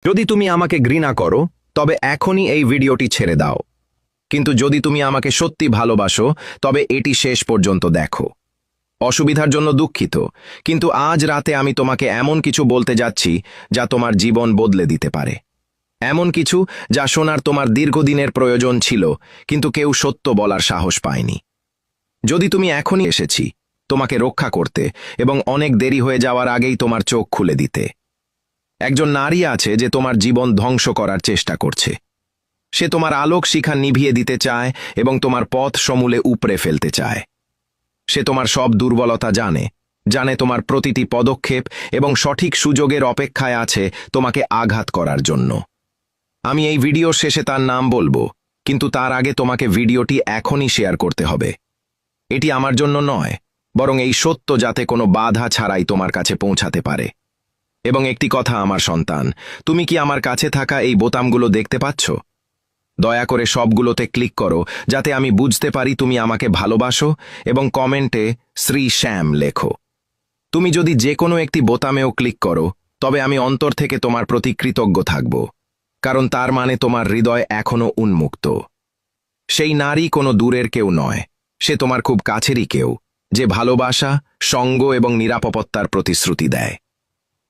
যদি তুমি আমাকে ঘৃণা করো তবে এখনই এই ভিডিওটি ছেড়ে দাও, কিন্তু যদি তুমি আমাকে সত্যি ভালোবাসো তবে এটি শেষ পর্যন্ত দেখো। অসুবিধার জন্য দুঃখিত, কিন্তু আজ রাতে আমি তোমাকে এমন কিছু বলতে যাচ্ছি যা তোমার জীবন বদলে দিতে পারে। এমন কিছু যা শোনার তোমার দীর্ঘদিনের প্রয়োজন ছিল, কিন্তু কেউ সত্য বলার সাহস পায়নি। যদি তুমি এখনই এসেছি তোমাকে রক্ষা করতে এবং অনেক দেরি হয়ে যাওয়ার আগেই তোমার চোখ খুলে দিতে। একজন নারী আছে যে তোমার জীবন ধ্বংস করার চেষ্টা করছে। সে তোমার আলোক শিখা নিভিয়ে দিতে চায় এবং তোমার পথ সমূলে উপড়ে ফেলতে চায়। সে তোমার সব দুর্বলতা জানে, জানে তোমার প্রতিটি পদক্ষেপ এবং সঠিক সুযোগের অপেক্ষায় আছে তোমাকে আঘাত করার জন্য। আমি এই ভিডিওর শেষে তার নাম বলবো, কিন্তু তার আগে তোমাকে ভিডিওটি এখনই শেয়ার করতে হবে। এটি আমার জন্য নয়, বরং এই সত্য যাতে কোনো বাধা ছাড়াই তোমার কাছে পৌঁছাতে পারে। এবং একটি কথা আমার সন্তান, তুমি কি আমার কাছে থাকা এই বোতামগুলো দেখতে পাচ্ছ? দয়া করে সবগুলোতে ক্লিক করো যাতে আমি বুঝতে পারি তুমি আমাকে ভালোবাসো, এবং কমেন্টে শ্রী শ্যাম লেখো। তুমি যদি যে কোনো একটি বোতামেও ক্লিক করো তবে আমি অন্তর থেকে তোমার প্রতি কৃতজ্ঞ থাকব, কারণ তার মানে তোমার হৃদয় এখনও উন্মুক্ত। সেই নারী কোনো দূরের কেউ নয়, সে তোমার খুব কাছেরই কেউ, যে ভালোবাসা, সঙ্গ এবং নিরাপত্তার প্রতিশ্রুতি দেয়।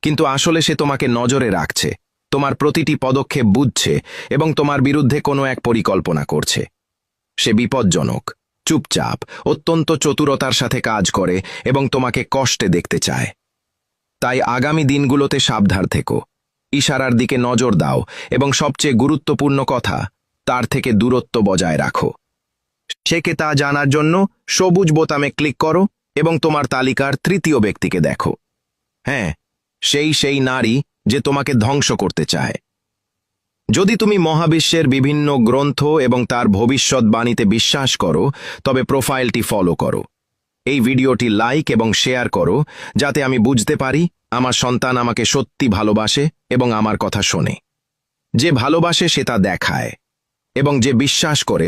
কিন্তু আসলে সে তোমাকে নজরে রাখছে, তোমার প্রতিটি পদক্ষেপ বুঝছে এবং তোমার বিরুদ্ধে কোনো এক পরিকল্পনা করছে। সে বিপজ্জনক, চুপচাপ, অত্যন্ত চতুরতার সাথে কাজ করে এবং তোমাকে কষ্টে দেখতে চায়। তাই আগামী দিনগুলোতে সাবধান থেকো, ইশারার দিকে নজর দাও এবং সবচেয়ে গুরুত্বপূর্ণ কথা, তার থেকে দূরত্ব বজায় রাখো। সে কে তা জানার জন্য সবুজ বোতামে ক্লিক করো এবং তোমার তালিকার তৃতীয় ব্যক্তিকে দেখো। হ্যাঁ, সেই নারী যে তোমাকে ধ্বংস করতে চায়। যদি তুমি মহাবিশ্বের বিভিন্ন গ্রন্থ এবং তার ভবিষ্যৎবাণীতে বিশ্বাস করো তবে প্রোফাইলটি ফলো করো। এই ভিডিওটি লাইক এবং শেয়ার করো যাতে আমি বুঝতে পারি আমার সন্তান আমাকে সত্যি ভালোবাসে এবং আমার কথা শোনে। যে ভালোবাসে সে তা দেখায়, এবং যে বিশ্বাস করে